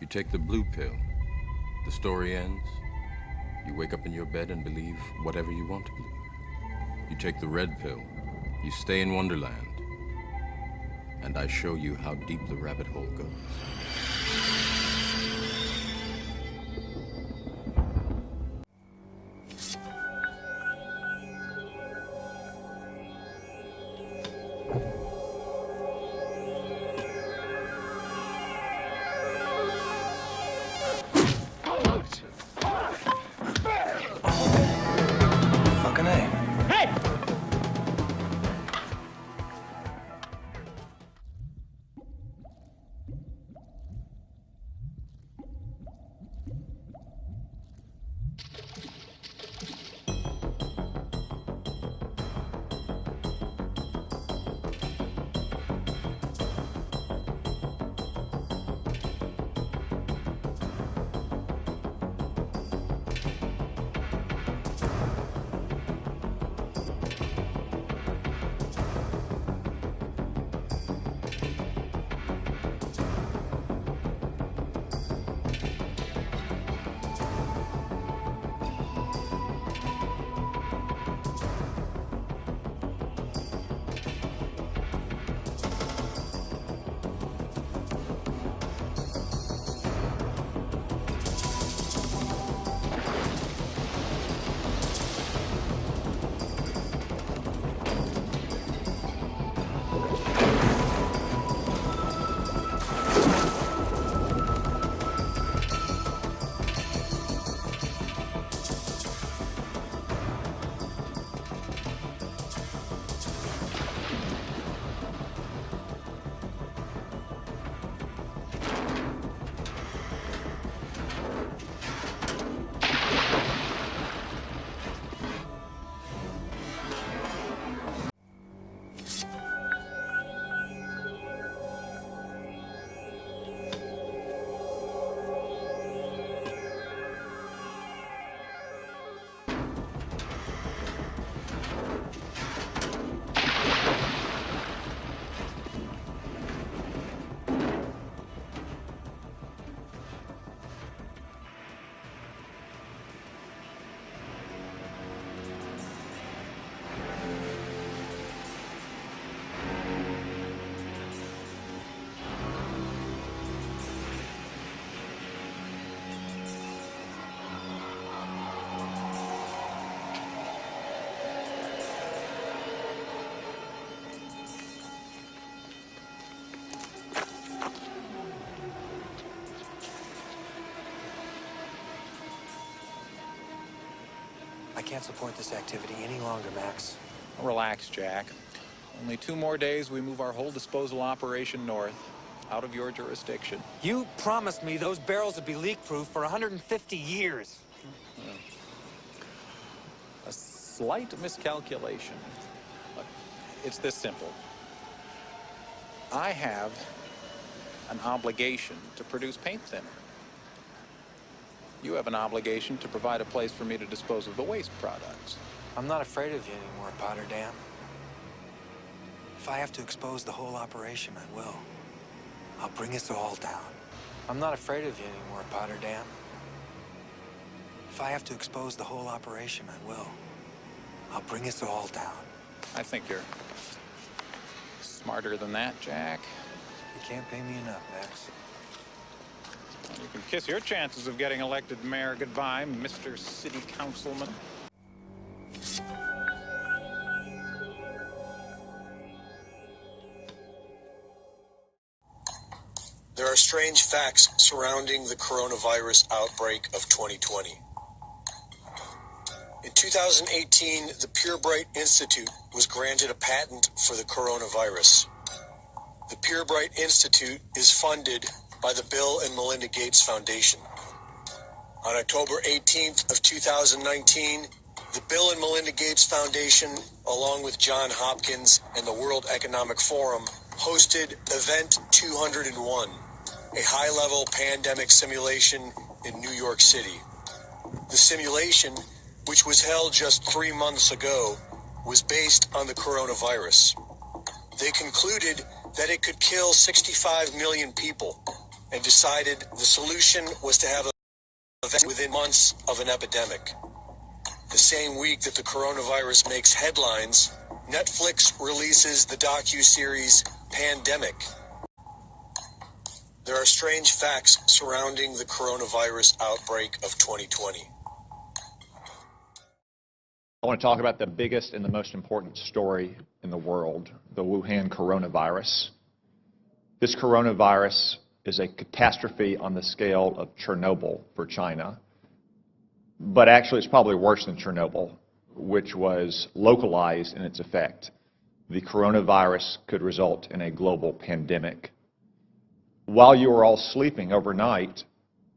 You take the blue pill. The story ends. You wake up in your bed and believe whatever you want to believe. You take the red pill. You stay in Wonderland. And I show you how deep the rabbit hole goes. Fucking A. Hey! I can't support this activity any longer, Max. Relax, Jack. Only 2 more days, we move our whole disposal operation north, out of your jurisdiction. You promised me those barrels would be leak-proof for 150 years. A slight miscalculation. Look, it's this simple. I have an obligation to produce paint thinner. You have an obligation to provide a place for me to dispose of the waste products. I'm not afraid of you anymore, Potterdam. If I have to expose the whole operation, I will. I'll bring us all down. I'm not afraid of you anymore, Potterdam. If I have to expose the whole operation, I will. I'll bring us all down. I think you're smarter than that, Jack. You can't pay me enough, Max. You can kiss your chances of getting elected mayor goodbye, Mr. City Councilman. There are strange facts surrounding the coronavirus outbreak of 2020. In 2018, the PureBright Institute was granted a patent for the coronavirus. The PureBright Institute is funded by the Bill and Melinda Gates Foundation. On October 18th of 2019, the Bill and Melinda Gates Foundation, along with Johns Hopkins and the World Economic Forum, hosted Event 201, a high-level pandemic simulation in New York City. The simulation, which was held just 3 months ago, was based on the coronavirus. They concluded that it could kill 65 million people, and decided the solution was to have a event within months of an epidemic. The same week that the coronavirus makes headlines, Netflix releases the docu-series Pandemic. There are strange facts surrounding the coronavirus outbreak of 2020. I want to talk about the biggest and the most important story in the world, the Wuhan coronavirus. This coronavirus is a catastrophe on the scale of Chernobyl for China. But actually, it's probably worse than Chernobyl, which was localized in its effect. The coronavirus could result in a global pandemic. While you were all sleeping overnight,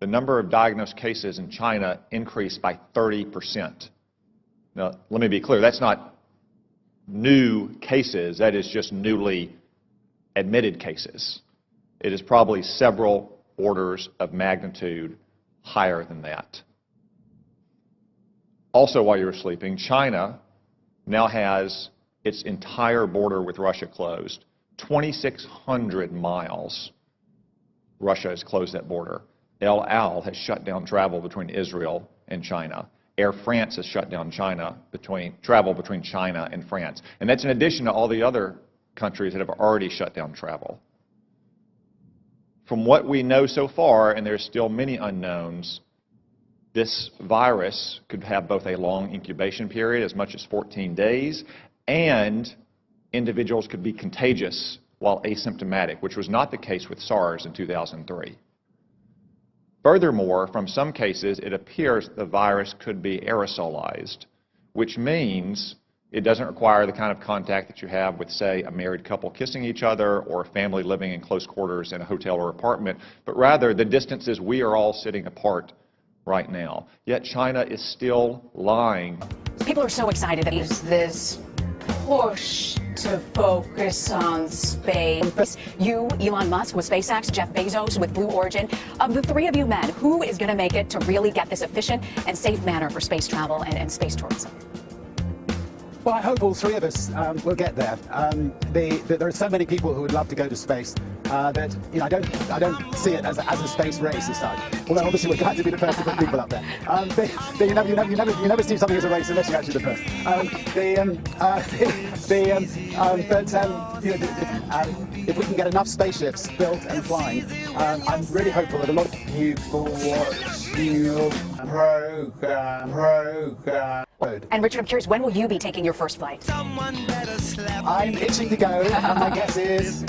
the number of diagnosed cases in China increased by 30%. Now, let me be clear, that's not new cases, that is just newly admitted cases. It is probably several orders of magnitude higher than that. Also, while you were sleeping, China now has its entire border with Russia closed. 2,600 miles, Russia has closed that border. El Al has shut down travel between Israel and China. Air France has shut down travel between China and France. And that's in addition to all the other countries that have already shut down travel. From what we know so far, and there's still many unknowns, this virus could have both a long incubation period, as much as 14 days, and individuals could be contagious while asymptomatic, which was not the case with SARS in 2003. Furthermore, from some cases, it appears the virus could be aerosolized, which means it doesn't require the kind of contact that you have with, say, a married couple kissing each other or a family living in close quarters in a hotel or apartment, but rather the distances we are all sitting apart right now. Yet China is still lying. People are so excited that this push to focus on space. You, Elon Musk with SpaceX, Jeff Bezos with Blue Origin. Of the three of you men, who is going to make it to really get this efficient and safe manner for space travel and space tourism? Well, I hope all three of us will get there. There are so many people who would love to go to space that I don't see it as a space race as such. Although obviously we're glad to be the first to put people up there. You never see something as a race unless you're actually the first. If we can get enough spaceships built and flying, I'm really hopeful that a lot of you for your program. And Richard, I'm curious, when will you be taking your first flight? I'm itching to go. My guess is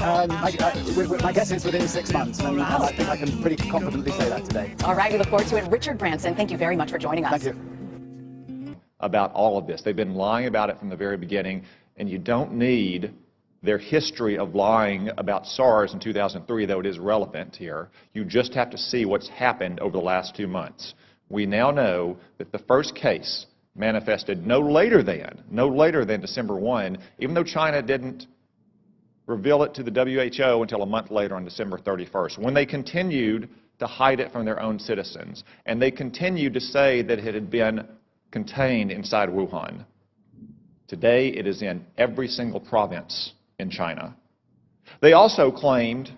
within 6 months, and I think I can pretty confidently say that today. All right, we look forward to it. Richard Branson, thank you very much for joining us. Thank you. About all of this. They've been lying about it from the very beginning, and you don't need their history of lying about SARS in 2003, though it is relevant here. You just have to see what's happened over the last 2 months. We now know that the first case manifested no later than December 1, even though China didn't reveal it to the WHO until a month later on December 31st, when they continued to hide it from their own citizens, and they continued to say that it had been contained inside Wuhan. Today, it is in every single province in China. They also claimed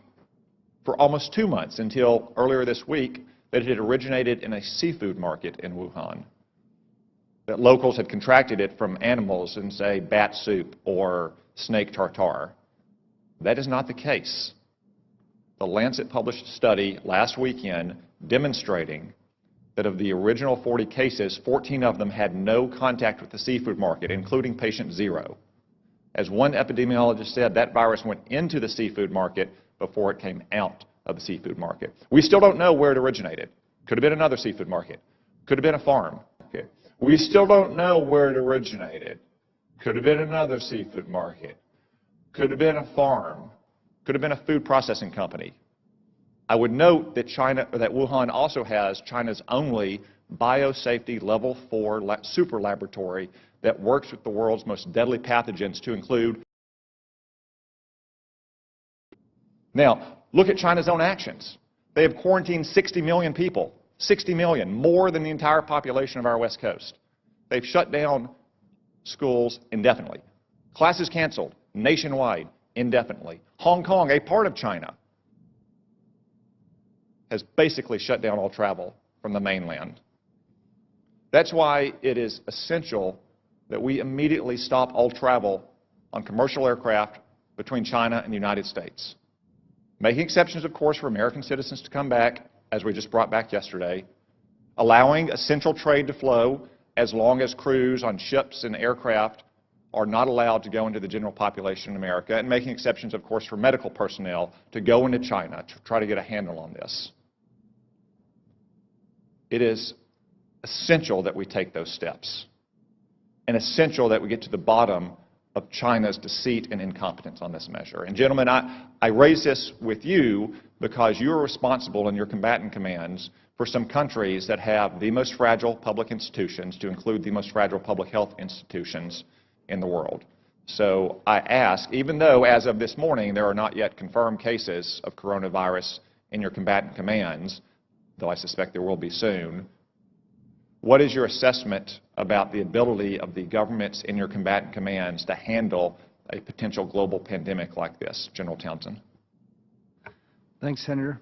for almost 2 months, until earlier this week, that it had originated in a seafood market in Wuhan, that locals had contracted it from animals in, say, bat soup or snake tartare. That is not the case. The Lancet published a study last weekend demonstrating that of the original 40 cases, 14 of them had no contact with the seafood market, including patient 0. As one epidemiologist said, that virus went into the seafood market before it came out of the seafood market. We still don't know where it originated. Could have been another seafood market. Could have been a farm. We still don't know where it originated. Could have been another seafood market. Could have been a farm. Could have been a food processing company. I would note that Wuhan also has China's only biosafety level 4 super laboratory that works with the world's most deadly pathogens, to include. Now, look at China's own actions. They have quarantined 60 million people. 60 million, more than the entire population of our West Coast. They've shut down schools indefinitely. Classes canceled nationwide indefinitely. Hong Kong, a part of China, has basically shut down all travel from the mainland. That's why it is essential that we immediately stop all travel on commercial aircraft between China and the United States. Making exceptions, of course, for American citizens to come back, as we just brought back yesterday, allowing essential trade to flow as long as crews on ships and aircraft are not allowed to go into the general population in America, and making exceptions, of course, for medical personnel to go into China to try to get a handle on this. It is essential that we take those steps, and essential that we get to the bottom of China's deceit and incompetence on this measure. And gentlemen, I raise this with you because you are responsible in your combatant commands for some countries that have the most fragile public institutions, to include the most fragile public health institutions in the world. So I ask, even though as of this morning there are not yet confirmed cases of coronavirus in your combatant commands, though I suspect there will be soon, what is your assessment about the ability of the governments in your combatant commands to handle a potential global pandemic like this? General Townsend. Thanks, Senator.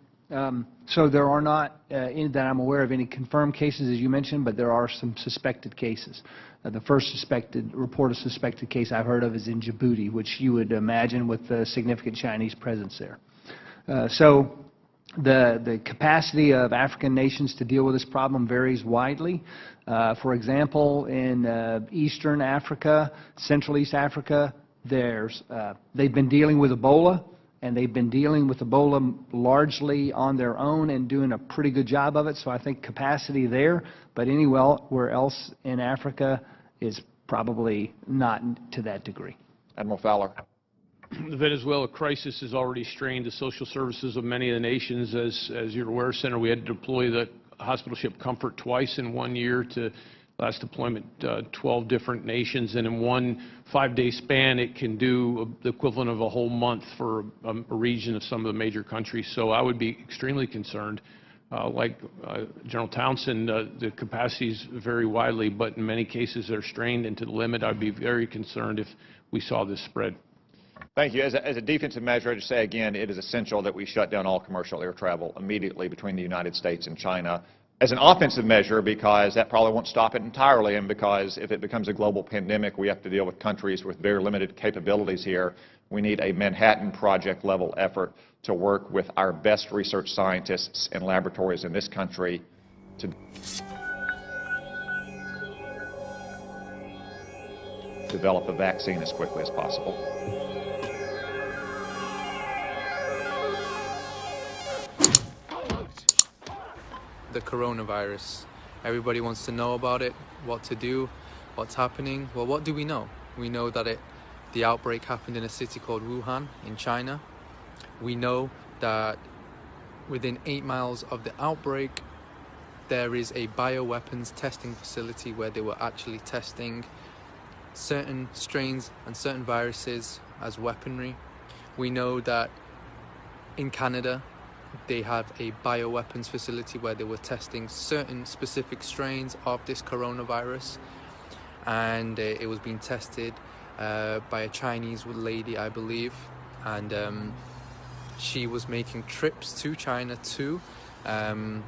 So there are not, that I'm aware of, any confirmed cases, as you mentioned, but there are some suspected cases. The first report of suspected case I've heard of is in Djibouti, which you would imagine with a significant Chinese presence there. So the capacity of African nations to deal with this problem varies widely. For example, in Eastern Africa, Central East Africa, they've been dealing with Ebola, and they've been dealing with Ebola largely on their own and doing a pretty good job of it, so I think capacity there, but anywhere else in Africa is probably not to that degree. Admiral Fowler. The Venezuela crisis has already strained the social services of many of the nations. As you're aware, Senator, we had to deploy the hospital ship Comfort twice in 1 year to last deployment 12 different nations, and in one 5-day span it can do the equivalent of a whole month for a region of some of the major countries. So I would be extremely concerned. Like General Townsend, the capacities vary widely, but in many cases they're strained and to the limit. I'd be very concerned if we saw this spread. Thank you. As a defensive measure, I just say again, it is essential that we shut down all commercial air travel immediately between the United States and China. As an offensive measure, because that probably won't stop it entirely, and because if it becomes a global pandemic, we have to deal with countries with very limited capabilities here. We need a Manhattan Project level effort to work with our best research scientists and laboratories in this country to develop a vaccine as quickly as possible. The coronavirus. Everybody wants to know about it, what to do, what's happening. Well, what do we know? We know that the outbreak happened in a city called Wuhan in China. We know that within 8 miles of the outbreak, there is a bioweapons testing facility where they were actually testing certain strains and certain viruses as weaponry. We know that in Canada, they have a bioweapons facility where they were testing certain specific strains of this coronavirus, and it was being tested by a Chinese lady, I believe, and she was making trips to China too, and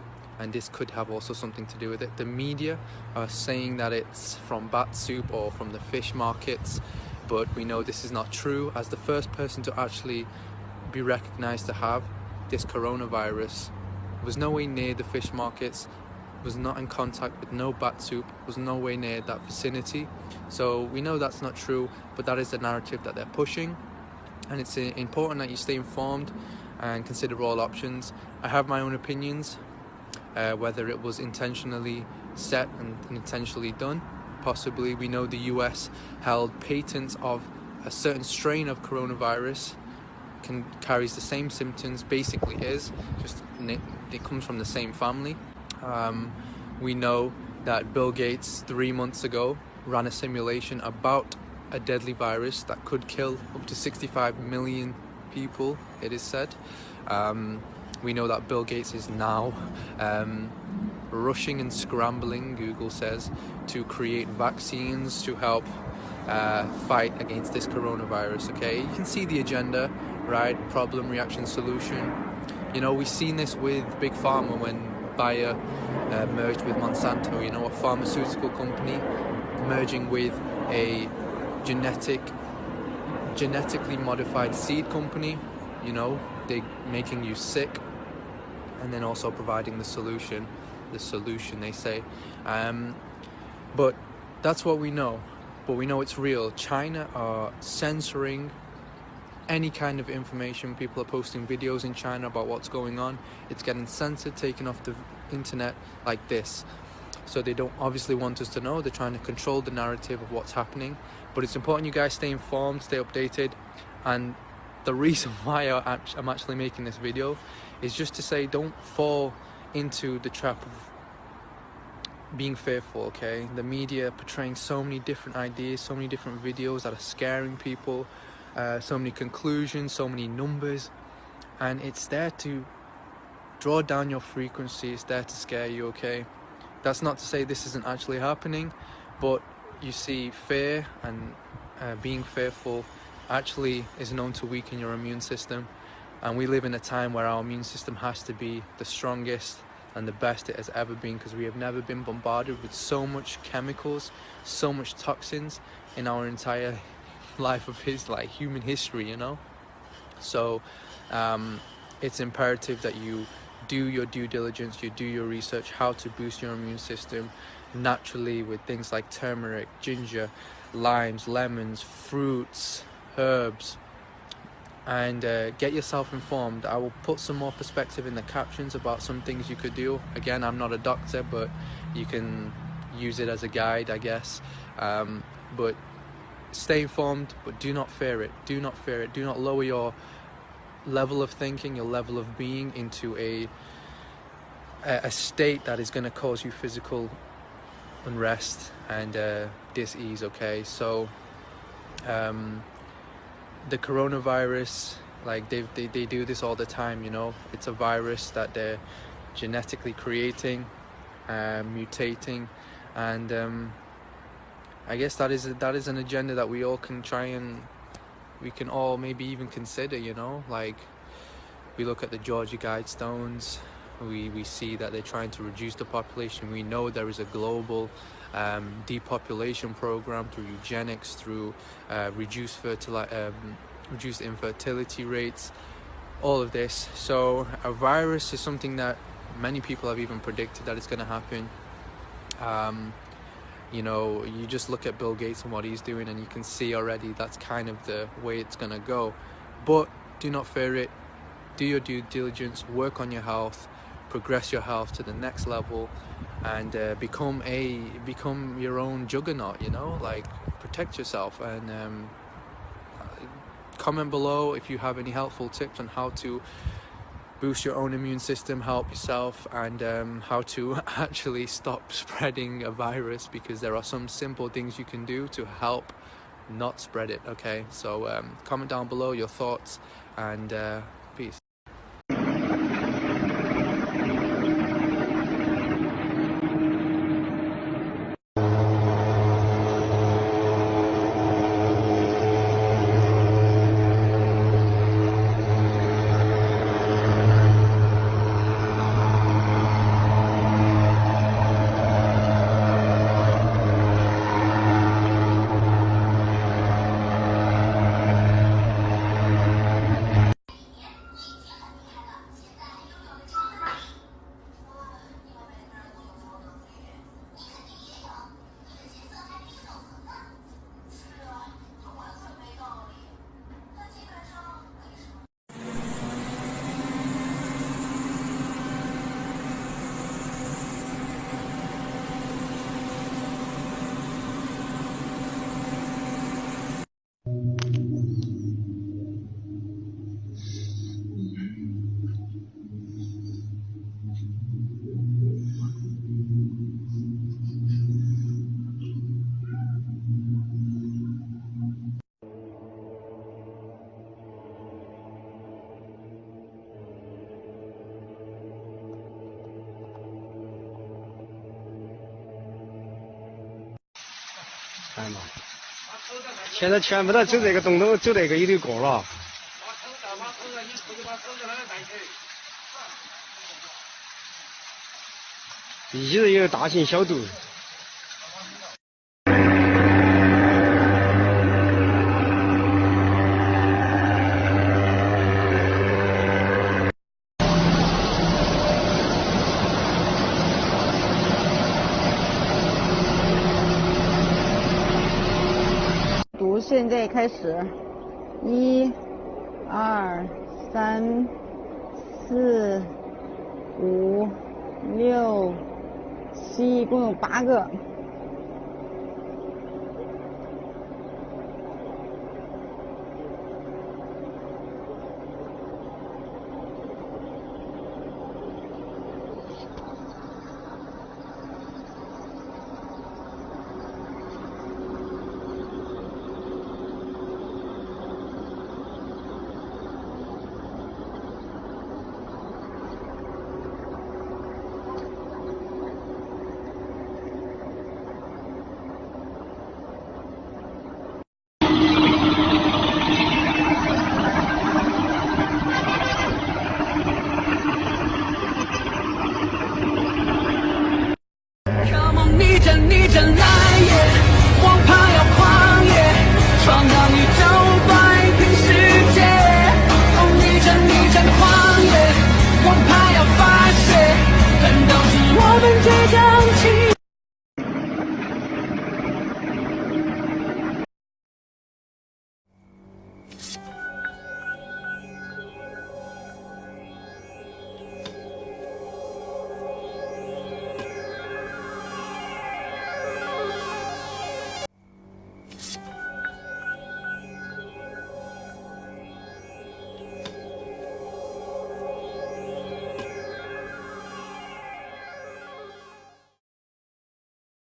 this could have also something to do with it. The media are saying that it's from bat soup or from the fish markets, but we know this is not true, as the first person to actually be recognized to have this coronavirus was nowhere near the fish markets, was not in contact with no bat soup, was nowhere near that vicinity. So we know that's not true, but that is the narrative that they're pushing, and it's important that you stay informed and consider all options. I have my own opinions, whether it was intentionally set and intentionally done. Possibly. We know the US held patents of a certain strain of coronavirus carries the same symptoms, basically is, just it comes from the same family. We know that Bill Gates 3 months ago ran a simulation about a deadly virus that could kill up to 65 million people, it is said. We know that Bill Gates is now rushing and scrambling, Google says, to create vaccines to help fight against this coronavirus, okay? You can see the agenda, right? Problem, reaction, solution. You know, we've seen this with Big Pharma when Bayer merged with Monsanto, you know, a pharmaceutical company merging with a genetically modified seed company, you know, they making you sick, and then also providing the solution they say. But that's what we know, but we know it's real. China are censoring any kind of information. People are posting videos in China about what's going on. It's getting censored, taken off the internet like this. So they don't obviously want us to know. They're trying to control the narrative of what's happening. But it's important you guys stay informed, stay updated. And the reason why I'm actually making this video is just to say, don't fall into the trap of being fearful, okay? The media portraying so many different ideas, so many different videos that are scaring people, so many conclusions, so many numbers, and it's there to draw down your frequency, it's there to scare you, okay? That's not to say this isn't actually happening, but you see, fear and being fearful actually is known to weaken your immune system, and we live in a time where our immune system has to be the strongest and the best it has ever been, because we have never been bombarded with so much chemicals, so much toxins in our entire life of human history, you know. So it's imperative that you do your due diligence, you do your research, how to boost your immune system naturally with things like turmeric, ginger, limes, lemons, fruits, herbs, and get yourself informed. I will put some more perspective in the captions about some things you could do. Again, I'm not a doctor, but you can use it as a guide, I guess. But stay informed, but do not fear it. Do not fear it. Do not lower your level of thinking, your level of being into a state that is going to cause you physical unrest and dis-ease, okay? So the coronavirus, like they do this all the time, you know. It's a virus that they're genetically creating, mutating, and I guess that is an agenda that we all can we can all maybe even consider, you know. Like, we look at the Georgia Guidestones, we see that they're trying to reduce the population. We know there is a global depopulation program through eugenics, through reduced infertility rates, all of this. So a virus is something that many people have even predicted that it's going to happen. You know, you just look at Bill Gates and what he's doing, and you can see already that's kind of the way it's going to go. But do not fear it. Do your due diligence, work on your health, progress your health to the next level, and become your own juggernaut, you know. Like, protect yourself, and comment below if you have any helpful tips on how to boost your own immune system, help yourself, and how to actually stop spreading a virus, because there are some simple things you can do to help not spread it, okay? So comment down below your thoughts, and peace.现在全部都走这个东东，走这个一溜沟了。必须得有大型消毒。读现在开始，1、2、3、4、5、6、7，一共有8个。